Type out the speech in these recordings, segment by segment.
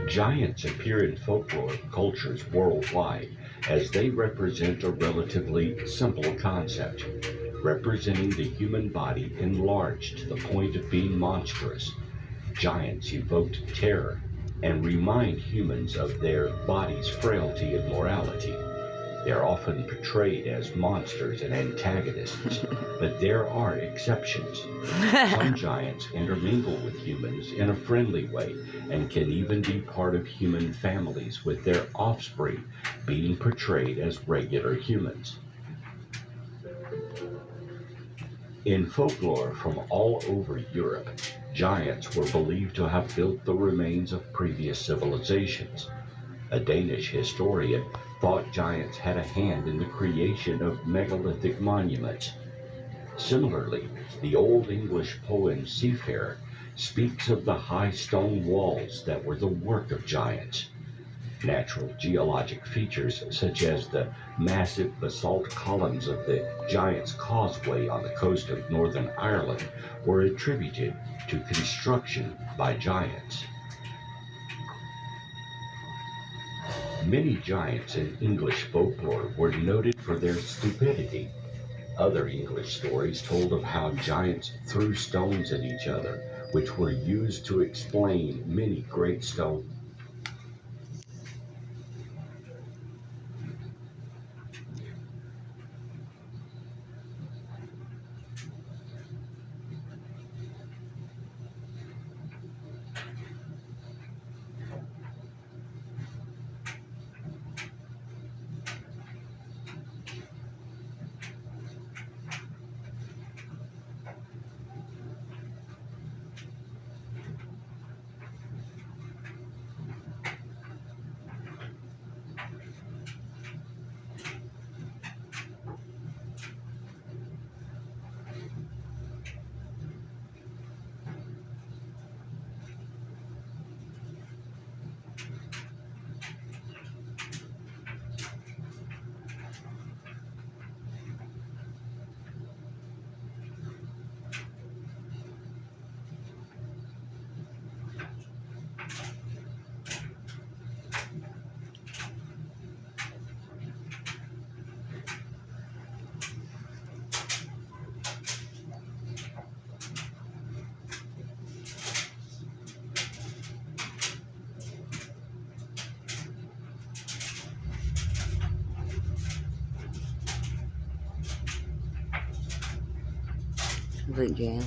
Giants appear in folklore cultures worldwide as they represent a relatively simple concept, representing the human body enlarged to the point of being monstrous. Giants evoked terror and remind humans of their body's frailty and morality. They're often portrayed as monsters and antagonists, but there are exceptions. Some giants intermingle with humans in a friendly way and can even be part of human families, with their offspring being portrayed as regular humans. In folklore from all over Europe, giants were believed to have built the remains of previous civilizations. A Danish historian thought giants had a hand in the creation of megalithic monuments. Similarly, the Old English poem Seafarer speaks of the high stone walls that were the work of giants. Natural geologic features, such as the massive basalt columns of the Giant's Causeway on the coast of Northern Ireland, were attributed to construction by giants. Many giants in English folklore were noted for their stupidity. Other English stories told of how giants threw stones at each other, which were used to explain many great stone. Vậy ghê.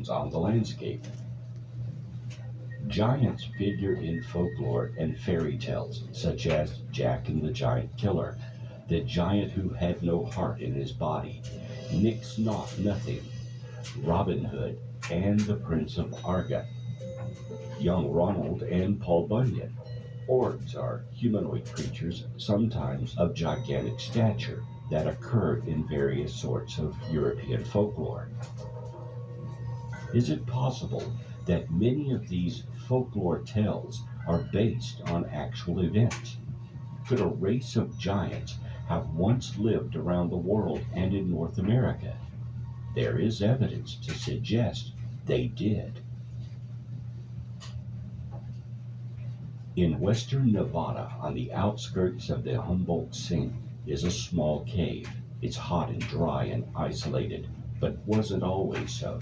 It's on the landscape. Giants figure in folklore and fairy tales, such as Jack and the Giant Killer, the giant who had no heart in his body, Nix Naught Nothing, Robin Hood, and the Prince of Argot, young Ronald and Paul Bunyan. Orcs are humanoid creatures, sometimes of gigantic stature, that occurred in various sorts of European folklore. Is it possible that many of these folklore tales are based on actual events? Could a race of giants have once lived around the world and in North America? There is evidence to suggest they did. In western Nevada, on the outskirts of the Humboldt Sink, is a small cave. It's hot and dry and isolated, but wasn't always so.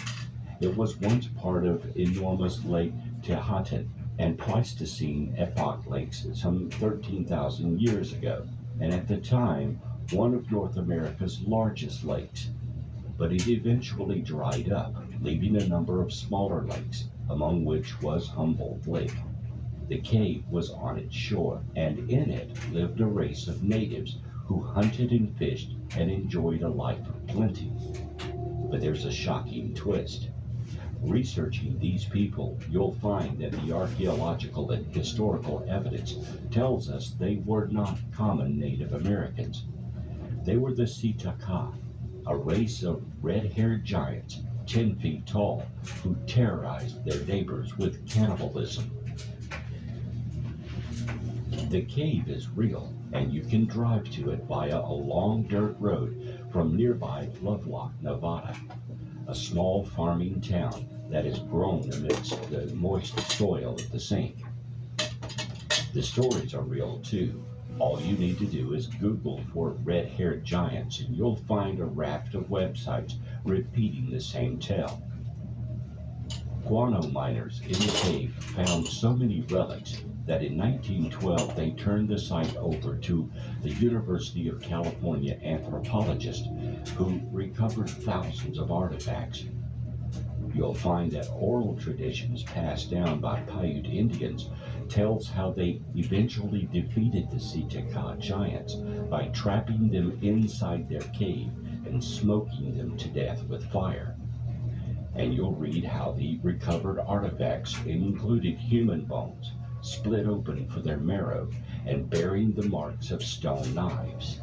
It was once part of enormous Lake Tehatin and Pleistocene epoch lakes some 13,000 years ago, and at the time, one of North America's largest lakes. But it eventually dried up, leaving a number of smaller lakes, among which was Humboldt Lake. The cave was on its shore, and in it lived a race of natives who hunted and fished and enjoyed a life of plenty. But there's a shocking twist. Researching these people, you'll find that the archaeological and historical evidence tells us they were not common Native Americans. They were the Sitaka, a race of red-haired giants, 10 feet tall, who terrorized their neighbors with cannibalism. The cave is real, and you can drive to it via a long dirt road from nearby Lovelock, Nevada, a small farming town that is grown amidst the moist soil of the sink. The stories are real too. All you need to do is Google for red-haired giants and you'll find a raft of websites repeating the same tale. Guano miners in the cave found so many relics that in 1912 they turned the site over to the University of California anthropologist who recovered thousands of artifacts. You'll find that oral traditions passed down by Paiute Indians tells how they eventually defeated the Sitaka giants by trapping them inside their cave and smoking them to death with fire. And you'll read how the recovered artifacts included human bones, split open for their marrow, and bearing the marks of stone knives.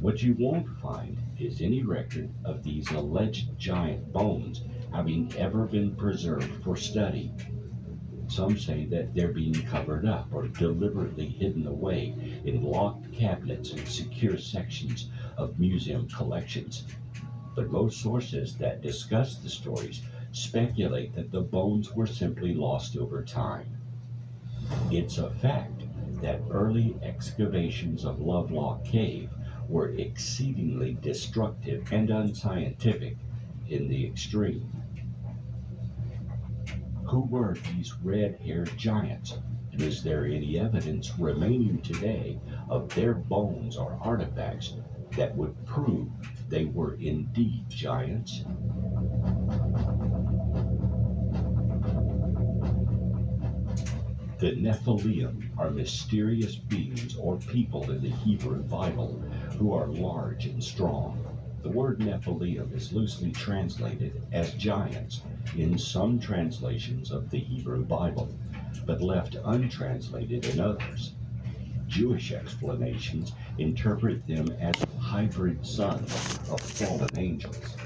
What you won't find is any record of these alleged giant bones having ever been preserved for study. Some say that they're being covered up or deliberately hidden away in locked cabinets and secure sections of museum collections. But most sources that discuss the stories speculate that the bones were simply lost over time. It's a fact that early excavations of Lovelock Cave were exceedingly destructive and unscientific in the extreme. Who were these red haired giants? And is there any evidence remaining today of their bones or artifacts that would prove they were indeed giants? The Nephilim are mysterious beings or people in the Hebrew Bible who are large and strong. The word Nephilim is loosely translated as giants in some translations of the Hebrew Bible, but left untranslated in others. Jewish explanations interpret them as hybrid sons of fallen angels.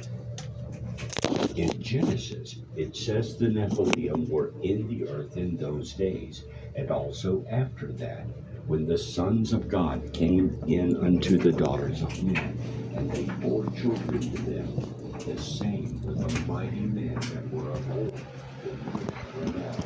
In Genesis, it says the Nephilim were in the earth in those days, and also after that, when the sons of God came in unto the daughters of men, and they bore children to them. The same were the mighty men that were of old, the rich and now.